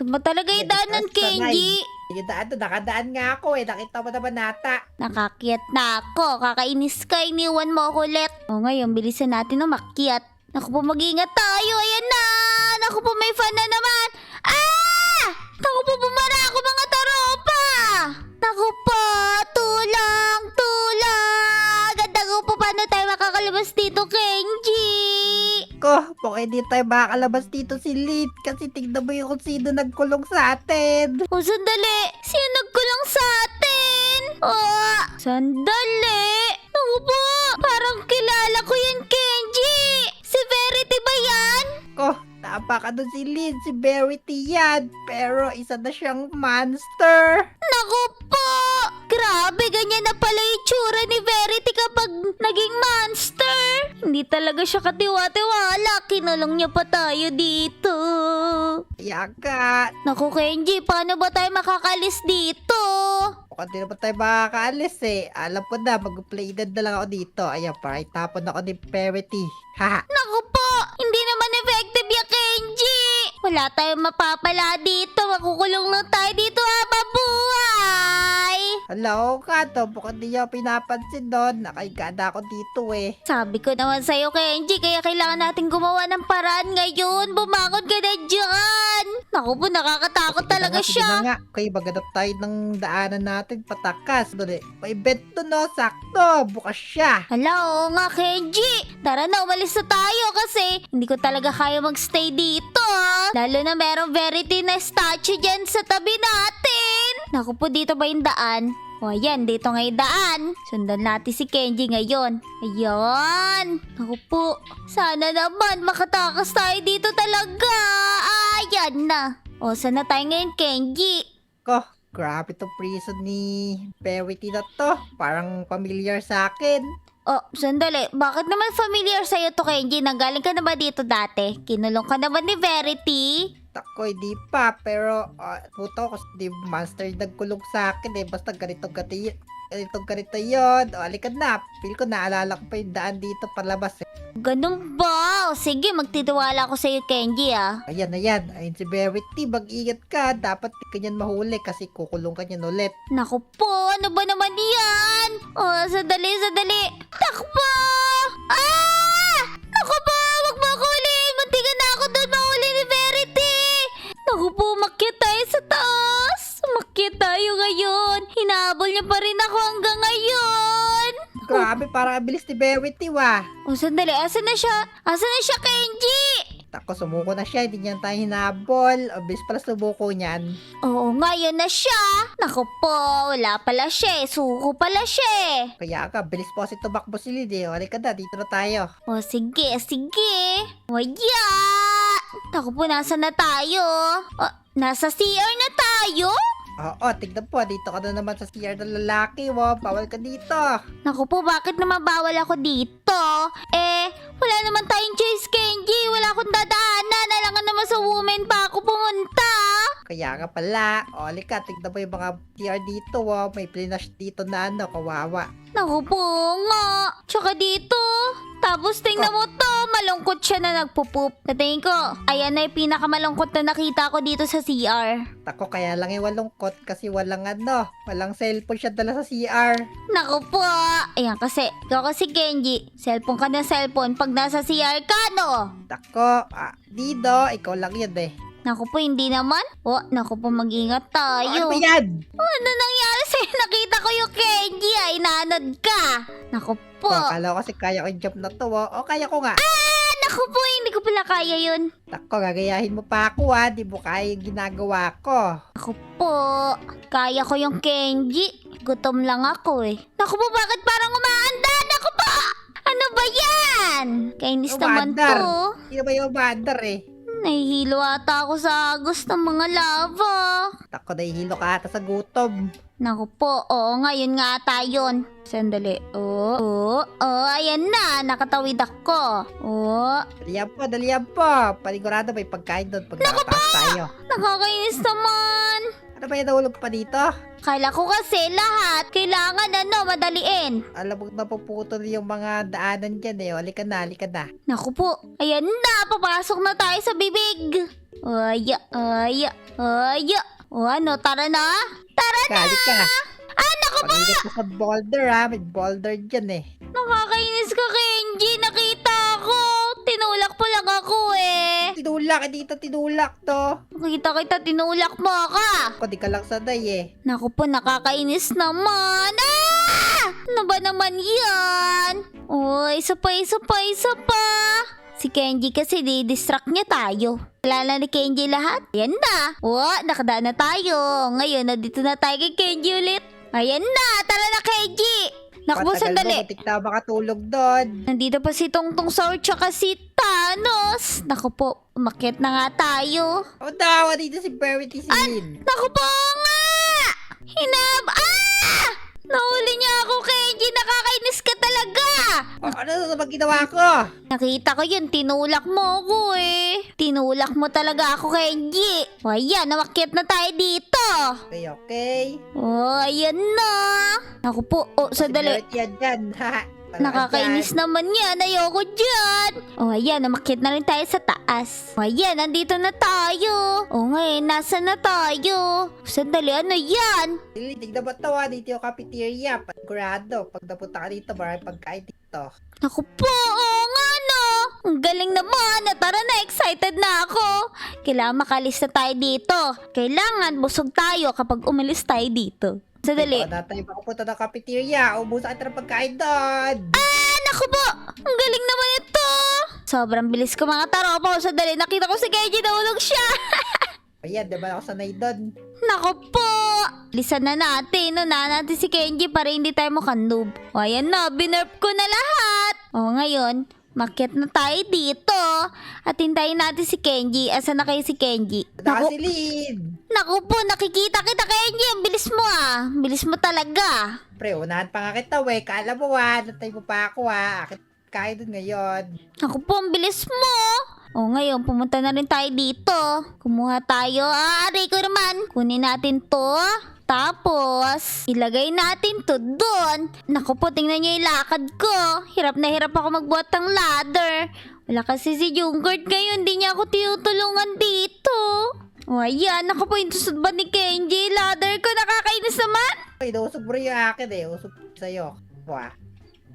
Ito ba talaga yung daanan, Kenji? Yung daan to, nakadaan nga ako eh. Nakita mo naman nata. Nakakiyat na ako. Kakainis ka, iniwan mo ako ulit. O ngayon, bilisan natin umakyat. Naku po, mag-ingat tayo. Ayan na! Naku po, may fan na naman. Ah! Naku po, bumara ako mga taropa! Naku po, tulang, tulang! Ganda ko po, paano tayo makakalabas dito, Kenji? Ko, baka hindi tayo makakalabas dito si Lit. Kasi tignan mo yung kung sino nagkulong sa atin. O, sandali. Sino nagkulong sa atin? Oh, sandali. Naku po, parang kilala ko yan, Kenji. Si Verity ba yan? Ko, tama ka doon si Lit. Si Verity yan. Pero isa na siyang monster. Naku po! Grabe, ganyan na pala yung tsura ni Verity kapag naging monster. Hindi talaga siya katiwa-tiwala. Kinulong niya pa tayo dito. Kaya ka, Naku, Kenji, paano ba tayo makakalis dito? mukhang di naman tayo makakaalis eh. Alam ko na, mag-play dead na lang ako dito. Ayan, para itapon ako ni Verity. Haha. Naku po! Hindi naman effective yung Kenji! Wala tayong mapapala dito. Makukulong lang tayo dito habang buhay! Hello ka to, mukhang di niya pinapansin doon. Nakaigada ako dito eh. Sabi ko naman sa'yo, Kenji, kaya kailangan natin gumawa ng paraan ngayon. Bumangon ka na dyan! Naku po, nakakatakot Sige na talaga nga, sige siya. na nga. Okay, maganap tayo ng daanan natin patakas. Doon eh. May bed to no, sakto. Bukas siya. Hala, oo nga, Kenji. Tara na, umalis na tayo kasi hindi ko talaga kaya magstay dito. Lalo na merong Verity na statue dyan sa tabi natin. Naku po, dito ba yung daan? O ayan, dito nga yung daan. Sundan natin si Kenji ngayon. Ayan. Naku po, sana naman makatakas tayo dito talaga. Ayan na. O, saan na tayo ngayon, Kenji? Ko, grabe to prison ni Verity na to. Parang familiar sa akin. Oh, sandali. Bakit naman familiar sa'yo to, Kenji? Nanggaling ka na ba dito dati? Kinulong ka naman ni Verity? Tako, hindi pa. Pero, puto ko, di monster yung nagkulong sa akin eh. Basta ganito yun. O, halika na. Feel ko naalala ko pa yung daan dito palabas eh. Ganun ba? O, sige, magtitiwala ako sa'yo, Kenji, ah. Ayan, ayan. Ayun si Verity. Mag-ingat ka. Dapat di ka niyan mahuli kasi kukulong ka niyan ulit. Naku po, ano ba naman yan? Oh, sandali. Takbo! Ah! Naku po, wag mo ako ulihin. Muntikan na ako doon mahuli ni Verity. Naku po, umakyat tayo sa taas. Umakyat tayo ngayon. Hinahabol niya pa rin ako hanggang ngayon. Grabe, parang abilis ni Verity wah. Oh, sandali. Asan na siya? Asan na siya, Kenji? Tako, sumuko na siya. Hindi niyan tayo hinabol. Abilis pala sumuko niyan. Oo, ngayon na siya. Naku po, wala pala siya eh. Suko pala siya eh. Kaya ka, bilis po kasi tumakbo si Lid eh. Halika na, dito na tayo. O sige. Waya! Naku po, nasa na tayo? Nasa CR na tayo? Oo, tignan po. Dito ka na naman sa CR ng lalaki. Wow, bawal ka dito. Naku po, bakit naman bawal ako dito? Wala naman tayong choice, Kenji. Wala akong dadaanan. Alangan naman sa women pa ako pumunta. Kaya nga pala. O, halika, tignan mo yung mga CR dito. Wow, may plinash dito na ano, kawawa. Naku po nga. Tsaka dito. Tapos tingnan mo to. Malungkot siya na nagpupup. Sa tingin ko, ayan na yung pinakamalungkot na nakita ko dito sa CR. Tako, kaya lang yung walungkot kasi walang ano, walang cellphone siya dala sa CR. Naku po. Ayan kasi, ikaw kasi Kenji. Cellphone ka na cellphone pag nasa CR ka, no? Tako, Dido, ikaw lang yun eh. Naku po, hindi naman. Naku po, mag-ingat tayo. Ano ba yan? Ano nangyari sa'yo? Nakita ko yung Kenji, ay nanod ka. Naku po. Akala ko kasi kaya ko yung jump na to. O, kaya ko nga. Naku po, hindi ko pala kaya yun. Tako, gagayahin mo pa ako di mo kaya yung ginagawa ko. Naku po, kaya ko yung Kenji. Gutom lang ako eh. Naku po, bakit parang umaanda? Naku po! Ano ba yan? Kainis naman Umaandar. to. Sino ba yung bandar eh? Nahihilo ata ako sa agos ng mga lava. Tako, nahihilo ka ata sa gutom. Naku po, oo nga, yun nga ata yun. Sandali. Ayan na, nakatawid ako. Dalihan po. Panigurado may pagkain doon pag nakataas tayo. Nakakainis naman. Ano ba yung nahulog pa dito? Kala ko kasi lahat kailangan madaliin. Alam mo, napuputol yung mga daanan dyan eh. Halika na. Naku po, ayan na, papasok na tayo sa bibig. Aya, aya, aya. O ano, tara na? Tara na! Kali ka. Ah, naku po! Pag-ingat ka sa boulder ha. May boulder dyan eh. Nakakainis ka, Kenji. Nakita ko. Tinulak po lang ako eh. Tinulak dito, tinulak to. Nakita kita, tinulak mo ka. Ako di ka lang sanay eh. Naku po, nakakainis naman. Ah! Ano ba naman yan? Oh, isa pa, isa pa, isa pa. Si Kenji kasi di-distract niya tayo. Kilala ni Kenji lahat. Ayan na. Oh, nakadaan na tayo. Ngayon, nandito na tayo kay Kenji ulit. Ayan na. Tara na, Kenji. Naku po, Matagal sandali. mo, butik na makatulog doon. Nandito pa si Tongtong Saur tsaka si Thanos. Naku po, umakyat na nga tayo. O dawa dito si Verity Celine. Naku po nga! Ah! Nahuli niya ako, Kenji. Nakakainis ka talaga. Ano naman ginawa ko? Nakita ko yun, tinulak mo ako eh. Tinulak mo talaga ako, Kenji. O ayan, namakyat na tayo dito. Okay, okay. O, ayan na. Naku po, sandali. Si Verity yan dyan. Nakakainis naman yan. Ayoko dyan. O, ayan. Namakit na rin tayo sa taas. O, ayan. Nandito na tayo. O, ngayon. Nasa na tayo? Sandali. Ano yan? Celine, tignan mo to ha. Dito yung cafeteria. Panigurado. Pag napunta ka dito, marami pagkain dito. Naku po. Oo nga, no. Ang galing naman. Tara na. Excited na ako. Kailangan makalis na tayo dito. Kailangan busog tayo kapag umalis tayo dito. Sandali. Ito na tayo makapunta ng cafeteria. Ubusan ka ng pagkain doon. Naku po! Ang galing naman ito! Sobrang bilis ko mga taropa. Sandali, nakita ko si Kenji, nahulog siya. Ayan, di ba ako sanay doon? Naku po! Lisan na natin. Unahan natin si Kenji para hindi tayo mukhang noob. O ayan na, binerp ko na lahat. O ngayon, makyat na tayo dito. At hintayin natin si Kenji. Asan na kayo si Kenji? Naka Celine. Naku po, nakikita kita Kenji. Ang bilis mo ah. Ang bilis mo talaga. Pre, unahan pa nga kita, we. Kala mo ha. Natay mo pa ako ha. Akit kain doon ngayon. Naku po, ang bilis mo. O ngayon, pumunta na rin tayo dito. Kumuha tayo. Aray ko naman. Kunin natin to. Tapos, ilagay natin to doon. Naku po, tingnan nyo yung lakad ko. Hirap na hirap ako magbuhat ng ladder. Wala kasi si Jungkook ngayon. Hindi niya ako tinutulungan dito. O ayan, naku po, yung tusod ba ni Kenji? Ladder ko, nakakainis naman. Inuusog mo rin yung akin eh. Usog sa'yo. Wah.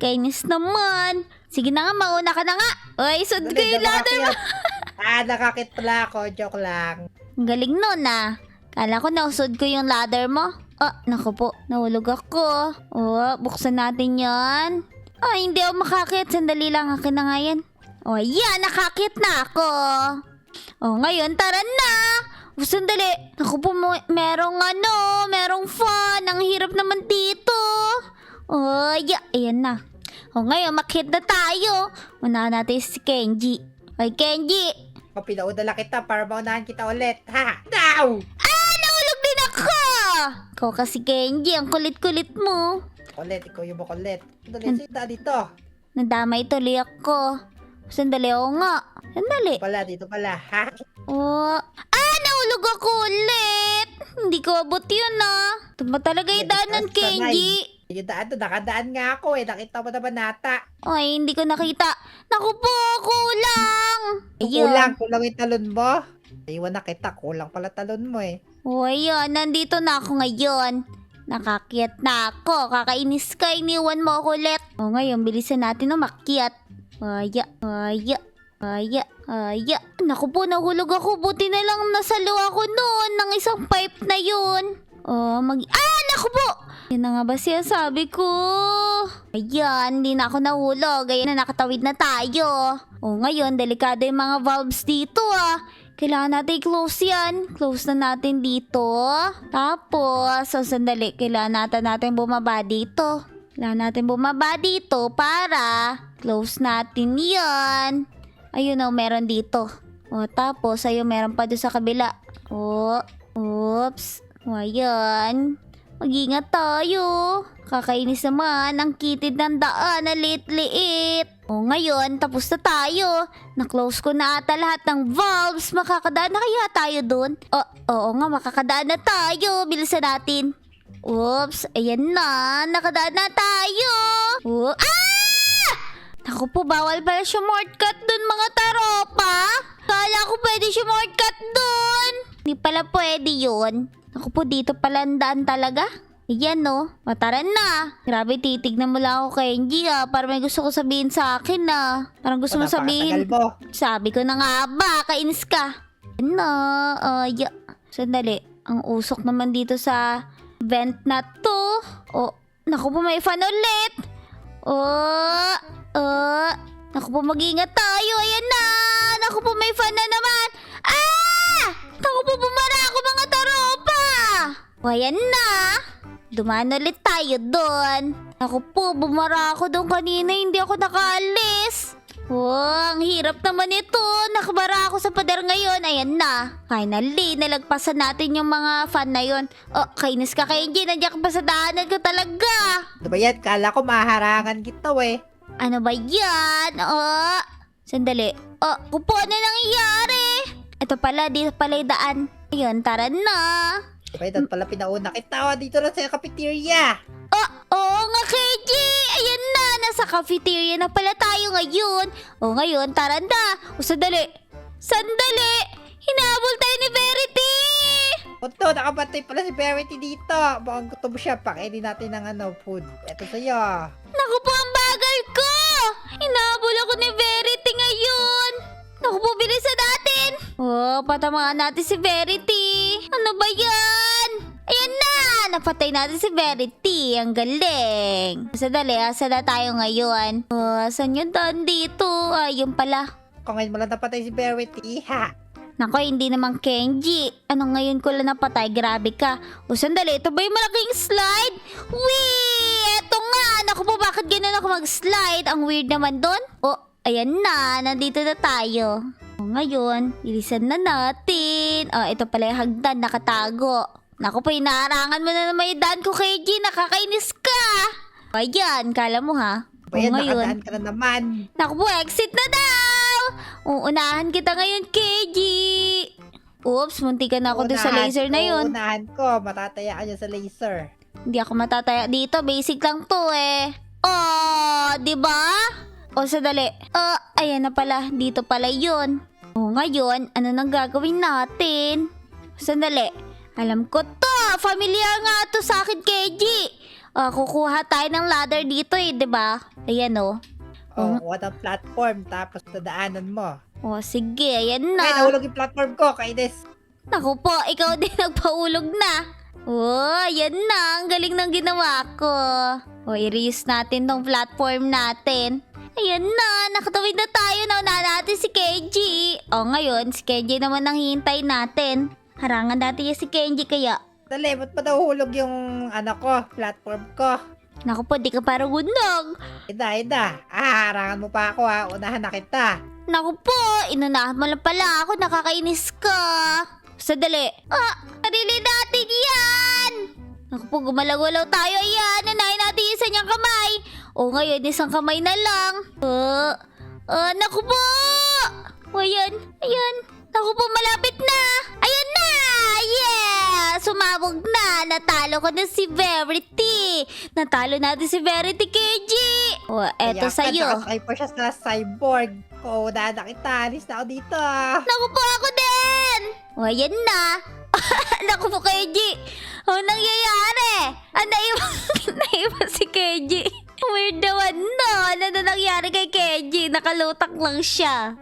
Kainis naman. Sige na nga, mauna ka na nga. Ay, sud ko yung ladder mo. Nakakit pala ako. Joke lang. Ang galing nun ah. Kala ko nausod ko yung ladder mo. Naku po, nahulog ako. Buksan natin yan. Hindi ako makakit. Sandali lang, akin na nga yan. Ayan, nakakit na ako. Ngayon, tara na. Sandali. Naku po, merong fun. Ang hirap naman dito. Ayan na. Ngayon, makit na tayo. Unahan natin si Kenji. Ay, Kenji. Pinauna lang kita para maunahan kita ulit. Ha? Now! Nahulog din ako! Ikaw kasi, Kenji, ang kulit-kulit mo. Kulit, ikaw yung makulit. Dali, sita dito. Nadamay tuloy ako. Sandali, nga. Sandali. Dito pala. Ha? Nahulog ako ulit. Hindi ko abot yun Ito ba talaga yung daanan, Kenji? Yung daan doon, nakadaan nga ako eh. Nakita mo naman nata. Ay, hindi ko nakita. Naku po, kulang. Kulang yung talon mo. Iwan na kita, kulang pala talon mo eh. Ayan, nandito na ako ngayon. Nakakyat na ako. Kakainis ka, iniwan mo ako ulit. Ngayon, bilisan natin umakyat. Naku po, nahulog ako. Buti na lang nasalo ako noon ng isang pipe na yun. Naku po! Yan na nga ba siya sabi ko? Ayan, hindi na ako nahulog. Ayan na, nakatawid na tayo. Ngayon, delikado yung mga valves dito Kailangan natin i-close yan. Close na natin dito. Tapos, sandali. Kailangan natin bumaba dito. Kailangan natin bumaba dito para close natin yan. Ayun meron dito. Tapos, ayun, meron pa doon sa kabila. Oops. Ayan. Mag-ingat tayo. Kakainis naman. Ang kitid ng daan na liit-liit. Ngayon, tapos na tayo. Na-close ko na ata lahat ng valves. Makakadaan na kaya tayo dun? Oo nga, makakadaan na tayo. Bilisan natin. Oops, ayan na. Nakadaan na tayo. Naku po, bawal pala siya shortcut dun mga taropa. Kala ko pwede shortcut doon. Hindi pala pwede yun. Ako po, dito pala ang daan talaga. Ayan no. O, tara na. Grabe, titignan mo lang ako, Kenji Parang may gusto ko sabihin sa akin Parang gusto mo sabihin. Mo. Sabi ko na nga ba, kainis ka. Sandali. Ang usok naman dito sa vent na to. Oh, naku po, may fan ulit. Naku po, mag-ingat tayo. Ayan na. Naku po, may fan na naman. Naku po, bumara ako mga taropa. O, ayan na. Dumaan ulit tayo doon. Naku po, bumara ako doon kanina. Hindi ako nakaalis. Ang hirap naman ito. Nakabara ako sa pader ngayon. Ayan na. Finally, nalagpasan natin yung mga fan na yun. Kainis ka, Kenji. Nandiyan ka pa sa daanan ko talaga. Ano ba yan? Kala ko maharangan kita Ano ba yan? Sandali. Kupo, ano nangyayari? Ito pala, dito pala yung daan. Ayun, tara na. Diba doon pala pinauna kita. Dito lang sa cafeteria. Oo nga, Kenji. Ayan na, nasa cafeteria na pala tayo ngayon. Ngayon, tara na. Sandali. Hinabol tayo ni Verity. Oto, nakabantay pala si Verity dito. Mukhang gutom siya. Pakainin natin ng food. Ito sa'yo. Naku po, ang bagal ko. Hinabol ako ni Verity ngayon. Naku po, bilisan natin. Patamaan natin si Verity. Ano ba yan? Ayan na! Napatay natin si Verity. Ang galing. Sandali, saan na tayo ngayon? Saan yung daan dito? Yun pala. Kung ngayon mo lang napatay si Verity, ha? Nako, hindi naman Kenji. Ano ngayon ko lang napatay? Grabe ka. Sandali, ito ba yung malaking slide? Wee! Eto nga! Naku po, bakit ganun ako mag-slide? Ang weird naman doon. Ayan na. Nandito na tayo. Ngayon, ilisan na natin. Ito pala yung hagdan, nakatago. Naku po, inaarangan mo na naman yung daan ko, Kenji. Nakakainis ka. Ayan, kala mo ha. Ayan, nakadaan ka na naman. Naku po, exit na daw. Uunahan kita ngayon, Kenji. Oops, munti ka na ako doon sa laser na yun. Uunahan ko, matataya ka dyan sa laser. Hindi ako matataya dito, basic lang to diba? Sandali. Ayan na pala, dito pala yun. Ngayon, ano nang gagawin natin? Sandali. Alam ko to, familiar nga to sa akin, Kenji. Kukuha tayo ng ladder dito diba? Ayan What a platform, tapos nadaanan mo. Sige, ayan na. Ay, nahulog yung platform ko, kainis. Naku po, ikaw din nagpahulog na. Ayan na, ang galing ng ginawa ko. I-reuse natin tong platform natin. Ayan na, nakatawid na tayo. Nauna natin si Kenji. Ngayon, si Kenji naman ang hihintay natin. Harangan natin yung si Kenji kaya. Dali, ba't pa nahulog yung platform ko? Naku po, di ka parang gunog. Ida. Harangan mo pa ako unahan na kita. Naku po, inunahan mo lang pala ako. Nakakainis ka. Sandali. Sarili natin yan. Naku po, gumalaw-galaw tayo. Ayan, unahin natin yung isa niyang kamay. Ngayon, isang kamay na lang. Naku po. Ayan. Naku po, malapit na. Ayan na. Yeah! Sumabog na. Natalo ko na si Verity. Natalo natin si Verity, Kenji. Eto sa'yo. Nakasakay pa siya sa cyborg. Unahan na kita. Alis na ako dito. Naku po, ako din. Ayan na. Naku po, Kenji. Nangyayari? Naiwan si Kenji. Weird naman Ano na nangyari kay Kenji? Nakalutak lang siya.